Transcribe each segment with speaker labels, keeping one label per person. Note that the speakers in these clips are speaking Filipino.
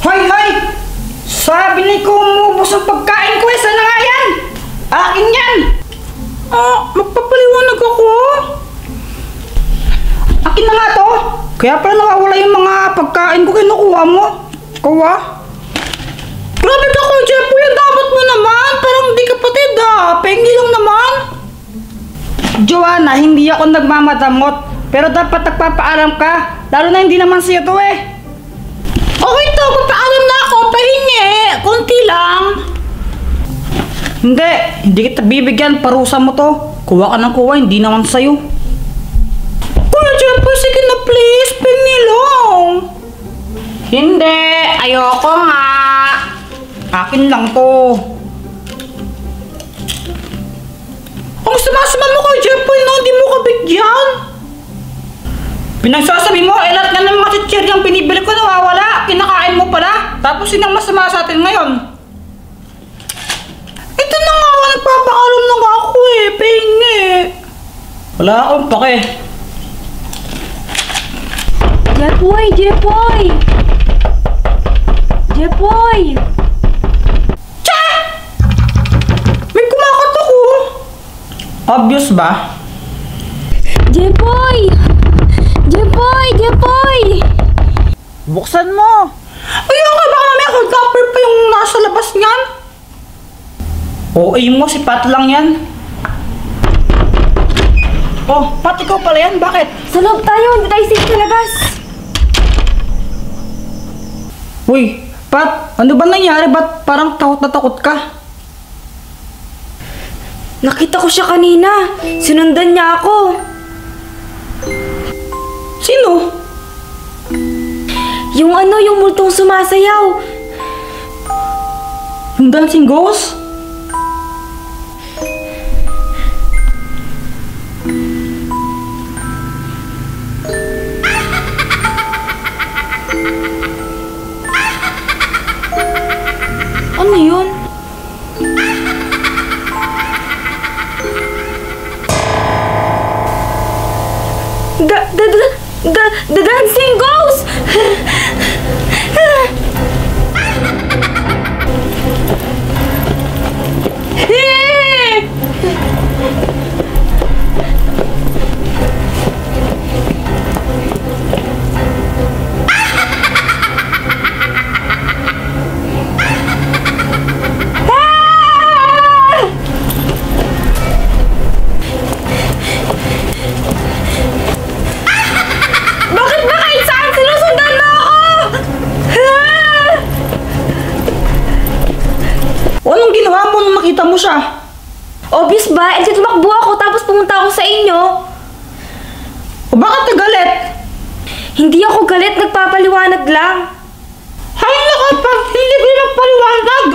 Speaker 1: Hoy, hoy! Sabi ni ko umubos ang pagkain ko eh. Sana nga yan? Akin yan! Magpapaliwanag ako. Akin na nga to. Kaya pala nawawala yung mga pagkain ko. Kinukuha mo. Ikaw ah. Grabe ka ko, Jeffoy. Ang dapat mo naman. Parang hindi kapatid ah. Pengi lang naman. Joanna, hindi ako nagmamadamot. Pero dapat nagpapaalam ka. Lalo na hindi naman siya to eh. Okay to, papaalam na ako. Pahingi. Kunti lang. Hindi kita bibigyan. Parusa mo to. Kuha ka ng kuha, hindi naman sa'yo. Kuya Jeffoy, sige na please. Pengi lang. Hindi. Ayoko nga. Akin lang to. Ang sumasama mo kay Jeffoy, no? Hindi mo kabigyan. Pinagsasabi mo, lahat nga ng mga chichiryang pinibili ko nawawala. Kinakain mo pala. Tapos sinang masama sa atin ngayon. Ito na nga, nagpapaalam na nga ako eh. Pahingi. Wala akong pake.
Speaker 2: Jeffoy! Jeffoy! Jeffoy!
Speaker 1: Tsa! May kumakatok ko. Obvious ba?
Speaker 2: Jeffoy! Jeffoy! Jeffoy!
Speaker 1: Buksan mo. Ayoko, baka mamaya cold pa yung nasa labas niyan. OA mo, si Pat lang yan. Oh, Pat, ikaw pala yan. Bakit?
Speaker 2: Sa loob tayo, hindi tayo safe sa labas.
Speaker 1: Uy, Pat, ano ba nangyari? Ba't parang takot na takot ka?
Speaker 2: Nakita ko siya kanina. Sinundan niya ako.
Speaker 1: Sino?
Speaker 2: Yung multong sumasayaw.
Speaker 1: Yung dancing ghost?
Speaker 2: Ano yun? The dancing ghost!
Speaker 1: Nakita mo siya.
Speaker 2: Obvious ba? Eh, tumakbo ako tapos pumunta ako sa inyo.
Speaker 1: O bakit nagalit?
Speaker 2: Hindi ako galit, nagpapaliwanag lang.
Speaker 1: Hay naku, pag hindi ko magpaliwanag.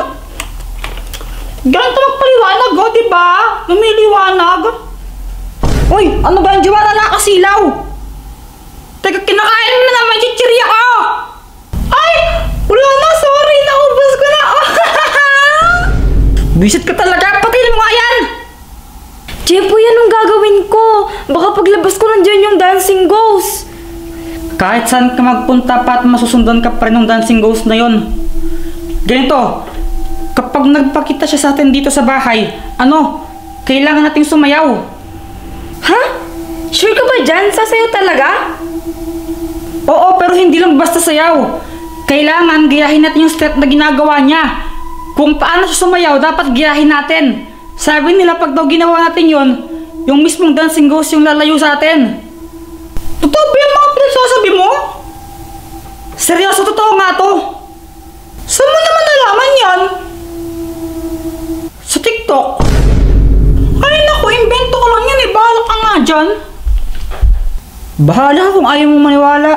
Speaker 1: Ganito magpaliwanag, o, diba? Lumiliwanag. Uy, ano ba yung Joanna nakasilaw? Teka, kinakain mo na naman yung chichirya ko. Ay, wala na, sorry, naubos ko na. Bisit ka talaga, patilin mo nga yan!
Speaker 2: Jeffoy, anong gagawin ko? Baka paglabas ko nandiyan yung dancing ghost.
Speaker 1: Kahit saan ka magpunta pa at masusundan ka pa rin ng dancing ghost na yon. Ganito, kapag nagpakita siya sa atin dito sa bahay, kailangan nating sumayaw.
Speaker 2: Ha? Sure ka ba dyan? Sasayaw talaga?
Speaker 1: Oo, pero hindi lang basta sayaw. Kailangan gayahin natin yung step na ginagawa niya. Kung paano siya sumayaw, dapat giyahin natin. Sabi nila, pag daw ginawa natin yon, yung mismong dancing ghost yung lalayo sa atin. Totoo ba yung mga pinagsasabi mo? Seryoso, totoo nga to. Saan mo naman nalaman yan? Sa TikTok. Ay naku, invento ko lang yan eh. Bahala ka nga dyan. Bahala kung ayaw mong maniwala.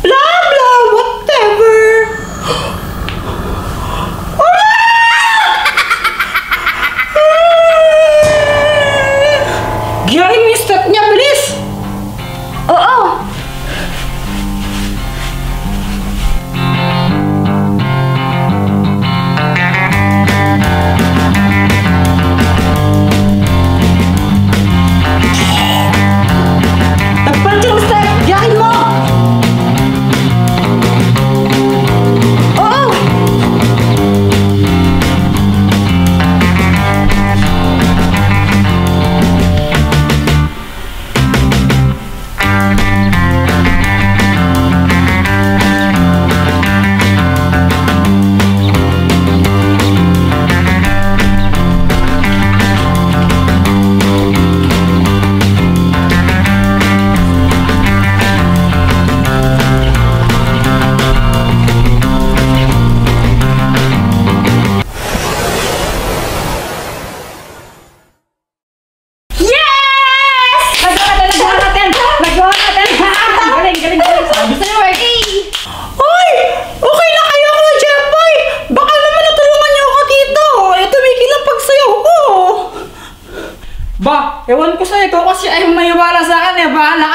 Speaker 1: Blah blah, whatever. Giyahin mo yung step niya, bilis!
Speaker 2: Oo!
Speaker 1: Nagpansya yung step! Giyahin mo! Bahala